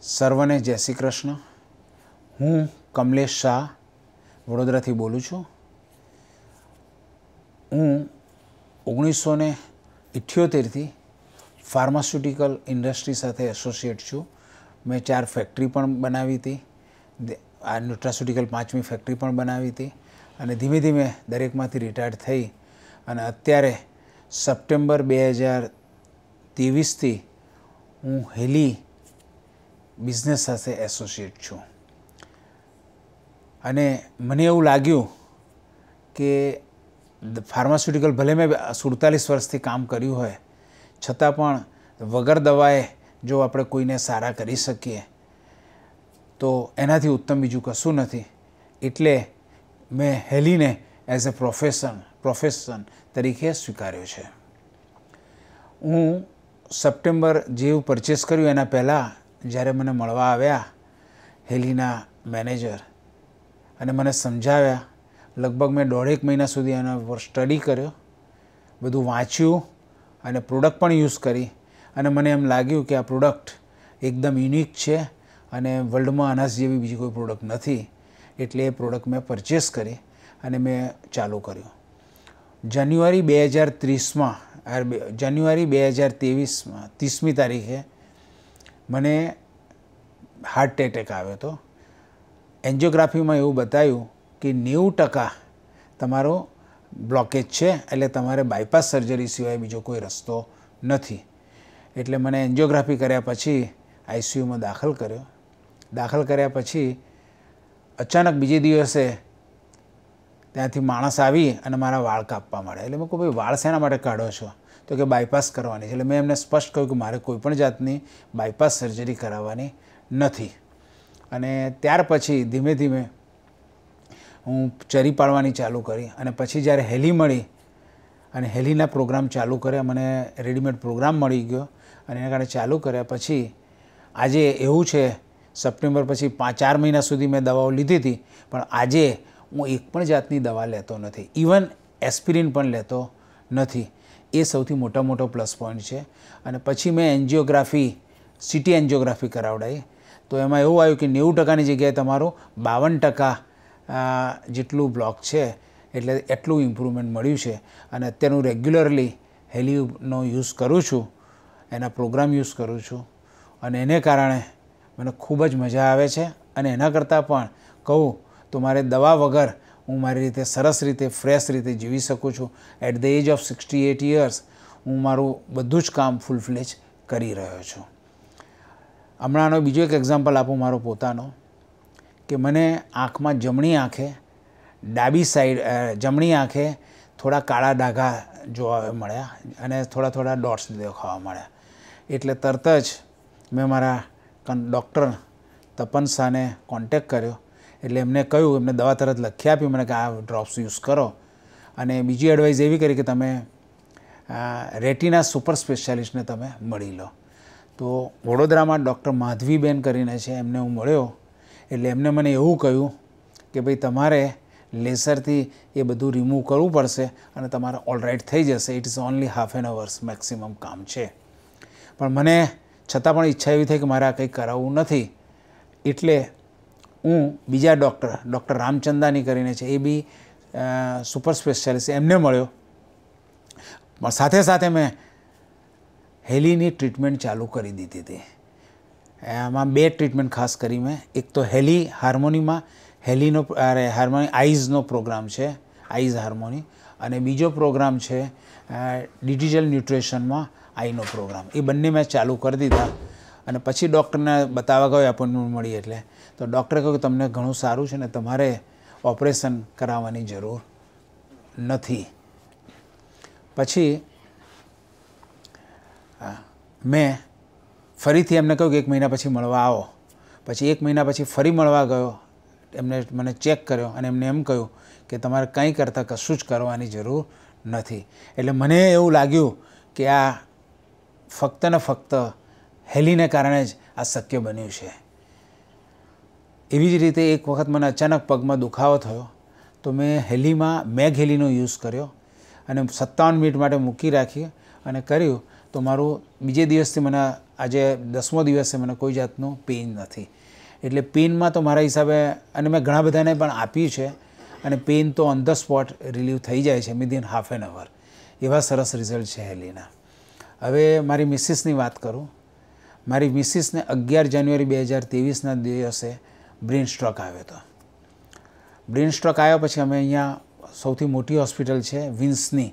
સર્વને જય શ્રી કૃષ્ણ. હું કમલેશ શાહ વડોદરાથી બોલું છું. હું 1978થી ફાર્માસ્યુટિકલ ઇન્ડસ્ટ્રી સાથે એસોસિએટ છું. મેં 4 ફેક્ટરી પણ બનાવી હતી. આ ન્યુટ્રાસ્યુટિકલ 5મી ફેક્ટરી પણ બનાવી હતી અને ધીમે ધીમે દરેકમાંથી રિટાયર્ડ થઈ અને અત્યારે સપ્ટેમ્બર 2023થી હું હેલી બિઝનેસ સાથે એસોસિએટ છું. અને મને એવું લાગ્યું કે ફાર્માસ્યુટિકલ ભલે મેં 47 વર્ષથી કામ કર્યું હોય છતાં પણ વગર દવાએ જો આપણે કોઈને સારા કરી શકીએ તો એનાથી ઉત્તમ બીજું કશું નથી. એટલે મેં હેલીને એઝ એ પ્રોફેશન તરીકે સ્વીકાર્યો છે. હું સપ્ટેમ્બર જેવું પરચેસ કર્યું એના પહેલાં જ્યારે મને મળવા આવ્યા હેલીના મેનેજર અને મને સમજાવ્યા, લગભગ મેં 1.5 મહિના સુધી એના પર સ્ટડી કર્યો, બધું વાંચ્યું અને પ્રોડક્ટ પણ યુઝ કરી અને મને એમ લાગ્યું કે આ પ્રોડક્ટ એકદમ યુનિક છે અને વર્લ્ડમાં આના જેવી બીજી કોઈ પ્રોડક્ટ નથી. એટલે એ પ્રોડક્ટ મેં પરચેસ કરી અને મેં ચાલુ કર્યું. જાન્યુઆરી 2023માં 30મી તારીખે મને હાર્ટ એટેક આવ્યો હતો. એન્જિયોગ્રાફીમાં એવું બતાવ્યું કે 90% તમારો બ્લોકેજ છે, એટલે તમારે બાયપાસ સર્જરી સિવાય બીજો કોઈ રસ્તો નથી. એટલે મને એન્જિયોગ્રાફી કર્યા પછી આઈસીયુમાં દાખલ કર્યો. દાખલ કર્યા પછી અચાનક બીજે દિવસે ત્યાંથી માણસ આવી અને મારા વાળ કાપવા માંડ્યા. એટલે મેં કહું, ભાઈ વાળ શેના માટે કાઢો છો? તો કે બાયપાસ કરવાની છે. એટલે મેં એમને સ્પષ્ટ કહ્યું કે મારે કોઈપણ જાતની બાયપાસ સર્જરી કરાવવાની નથી. અને ત્યાર પછી ધીમે ધીમે હું ચરી પાડવાની ચાલુ કરી અને પછી જ્યારે હેલી મળી અને હેલીના પ્રોગ્રામ ચાલુ કર્યા, મને રેડીમેડ પ્રોગ્રામ મળી ગયો અને એના કારણે ચાલુ કર્યા. પછી આજે એવું છે, સપ્ટેમ્બર પછી 4 મહિના સુધી મેં દવાઓ લીધી હતી, પણ આજે હું એક પણ જાતની દવા લેતો નથી. ઇવન એસ્પિરિન પણ લેતો નથી. એ સૌથી મોટો પ્લસ પોઈન્ટ છે. અને પછી મેં એન્જિયોગ્રાફી, સીટી એન્જિયોગ્રાફી કરાવડાવી તો એમાં એવું આવ્યું કે 90%ની જગ્યાએ તમારું 52% જેટલું બ્લોક છે. એટલે એટલું ઇમ્પ્રુવમેન્ટ મળ્યું છે. અને અત્યારે હું રેગ્યુલરલી હેલીનો યુઝ કરું છું, એના પ્રોગ્રામ યુઝ કરું છું અને એને કારણે મને ખૂબ જ મજા આવે છે. અને એના કરતાં પણ કહું તો મારે દવા વગર હું મારી રીતે સરસ રીતે ફ્રેશ રીતે જીવી શકું છું. At the age of 68 years હું મારું બધું જ કામ ફૂલફ્લેજ કરી રહ્યો છું. હમણાંનો બીજો એક એક્ઝામ્પલ આપું મારો પોતાનો, કે મને આંખમાં જમણી આંખે થોડા કાળા ડાઘા જોવા મળ્યા અને થોડા ડોટ્સ દેખાવા મળ્યા. એટલે તરત જ મેં મારા ડૉક્ટર તપન શાહને કોન્ટેક્ટ કર્યો. એટલે એમને કહ્યું, એમને દવા તરત લખી આપી મને કે આ ડ્રોપ્સ યુઝ કરો. અને બીજી એડવાઇસ એવી કરી કે તમે રેટિના સુપર સ્પેશિયાલિસ્ટને તમે મળી લો. તો વડોદરામાં ડૉક્ટર માધવીબેન કરીને છે, એમને હું મળ્યો. એટલે એમને મને એવું કહ્યું કે ભાઈ તમારે લેસરથી એ બધું રિમૂવ કરવું પડશે અને તમારે ઓલરાઇટ થઈ જશે. It is only ½ an hours maximum કામ છે. પણ મને છતાં પણ ઈચ્છા એવી થઈ કે મારે આ કંઈ કરાવવું નથી. એટલે હું બીજા ડૉક્ટર રામચંદાની કરીને છે, એ બી સુપર સ્પેશિયાલિસ્ટ, એમને મળ્યો. પણ સાથે સાથે મેં હેલીની ટ્રીટમેન્ટ ચાલુ કરી દીધી હતી. એમાં 2 ટ્રીટમેન્ટ ખાસ કરી મેં. એક તો હેલી હાર્મોનીમાં હાર્મોની આઈઝનો પ્રોગ્રામ છે, આઈઝ હાર્મોની, અને બીજો પ્રોગ્રામ છે ડિજિટલ ન્યુટ્રિશનમાં આઈનો પ્રોગ્રામ. એ બંને મેં ચાલુ કરી દીધા. અને પછી ડૉક્ટરને બતાવવા ગયો એપોઇન્ટમેન્ટ મળી એટલે તો ડૉક્ટરે કહ્યું કે તમને ઘણું સારું છે ને તમારે ઓપરેશન કરાવવાની જરૂર નથી. પછી મેં ફરીથી એમને કહ્યું કે 1 મહિના પછી મળવા આવો. પછી 1 મહિના પછી ફરી મળવા ગયો. એમને મને ચેક કર્યો અને એમને એમ કહ્યું કે તમારે કંઈ કરતાં કશું જ કરવાની જરૂર નથી. એટલે મને એવું લાગ્યું કે આ ફક્ત ને ફક્ત હેલીને કારણે જ આ શક્ય બન્યું છે. એવી જ રીતે એક વખત મને અચાનક પગમાં દુખાવો થયો તો મેં મેગ હેલીનો યુઝ કર્યો અને 57 મિનિટ માટે મૂકી રાખી અને કર્યું તો મારું બીજે દિવસથી મને આજે 10મો દિવસે મને કોઈ જાતનું પેઇન નથી. એટલે પેઇનમાં તો મારા હિસાબે, અને મેં ઘણા બધાને પણ આપ્યું છે, અને પેઇન તો ઓન ધ સ્પોટ રિલીવ થઈ જાય છે વિધિન હાફ એન અવર. એવા સરસ રિઝલ્ટ છે હેલીના. હવે મારી મિસિસની વાત કરું. મારી મિસિસને 11 જાન્યુઆરી 2023ના દિવસે બ્રેન સ્ટ્રોક આવ્યો હતો. બ્રેન સ્ટ્રોક આવ્યા પછી અમે અહીંયા સૌથી મોટી હોસ્પિટલ છે વિન્સની,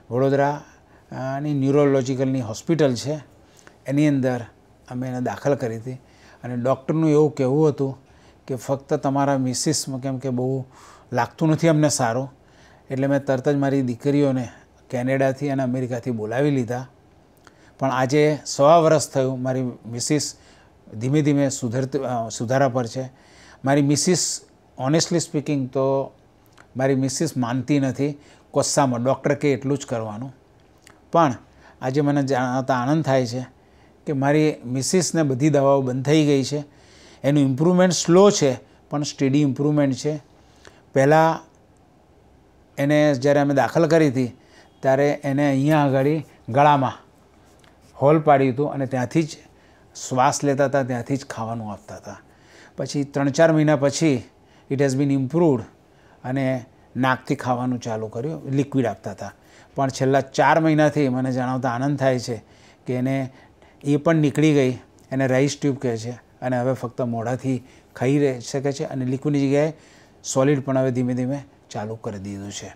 વડોદરાની ન્યુરોલોજીકલની હોસ્પિટલ છે, એની અંદર અમે એને દાખલ કરી હતી. અને ડૉક્ટરનું એવું કહેવું હતું કે ફક્ત તમારા મિસિસમાં, કેમ કે બહુ લાગતું નથી અમને સારું, એટલે મેં તરત જ મારી દીકરીઓને કેનેડાથી અને અમેરિકાથી બોલાવી લીધા. પણ આજે 1.25 વર્ષ થયું, મારી મિસિસ ધીમે ધીમે સુધારા પર છે. મારી મિસિસ ઓનેસ્ટલી સ્પીકિંગ તો મારી મિસિસ માનતી નથી કોસ્સામાં, ડૉક્ટર કે એટલું જ કરવાનું. પણ આજે મને જાણતા આનંદ થાય છે કે મારી મિસિસને બધી દવાઓ બંધ થઈ ગઈ છે. એનું ઇમ્પ્રુવમેન્ટ સ્લો છે પણ સ્ટેડી ઇમ્પ્રુવમેન્ટ છે. પહેલાં એને જ્યારે અમે દાખલ કરી હતી ત્યારે એને અહીંયા આગળ ગળામાં હોલ પાડ્યું હતું અને ત્યાંથી જ શ્વાસ લેતા હતા, ત્યાંથી જ ખાવાનું આપતા હતા. પછી 3-4 મહિના પછી ઇટ હેઝ બીન ઇમ્પ્રુવડ અને નાકથી ખાવાનું ચાલુ કર્યું, લિક્વિડ આપતા હતા. પણ છેલ્લા 4 મહિનાથી મને જણાવતા આનંદ થાય છે કે એને એ પણ નીકળી ગઈ, એને રાઈસ ટ્યુબ કહે છે, અને હવે ફક્ત મોઢાથી ખાઈ રહી શકે છે, અને લિક્વિડની જગ્યાએ સોલિડ પણ હવે ધીમે ધીમે ચાલુ કરી દીધું છે.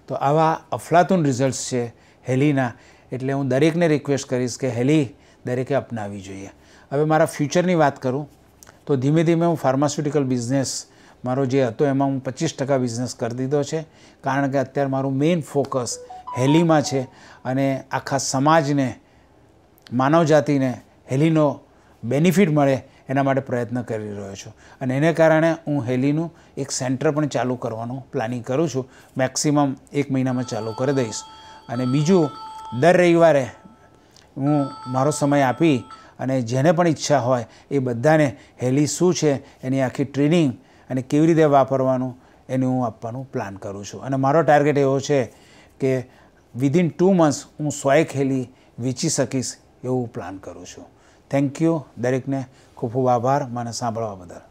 તો આવા અફલાતુન રિઝલ્ટ્સ છે હેલીના. એટલે હું દરેકને રિક્વેસ્ટ કરીશ કે હેલી દરેકે અપનાવવી જોઈએ. હવે મારા ફ્યુચરની વાત કરું તો ધીમે ધીમે હું ફાર્માસ્યુટિકલ બિઝનેસ મારો જે હતો એમાં હું 25% બિઝનેસ કરી દીધો છે, કારણ કે અત્યારે મારું મેઇન ફોકસ હેલીમાં છે. અને આખા સમાજને, માનવજાતિને હેલીનો બેનિફિટ મળે એના માટે પ્રયત્ન કરી રહ્યો છું. અને એને કારણે હું હેલીનું એક સેન્ટર પણ ચાલુ કરવાનું પ્લાનિંગ કરું છું. મેક્સિમમ 1 મહિનામાં ચાલુ કરી દઈશ. અને બીજું, દર રવિવારે હું મારો સમય આપી અને જેને પણ ઈચ્છા હોય એ બધાને હેલી શું છે એની આખી ટ્રેનિંગ અને કેવી રીતે વાપરવાનું એનું હું આપવાનું પ્લાન કરું છું. અને મારો ટાર્ગેટ એવો છે કે વિધિન 2 મંથ્સ હું 100 હેલી વેચી શકીશ એવું પ્લાન કરું છું. Thank you. દરેકને ખૂબ ખૂબ આભાર મને સાંભળવા બદલ.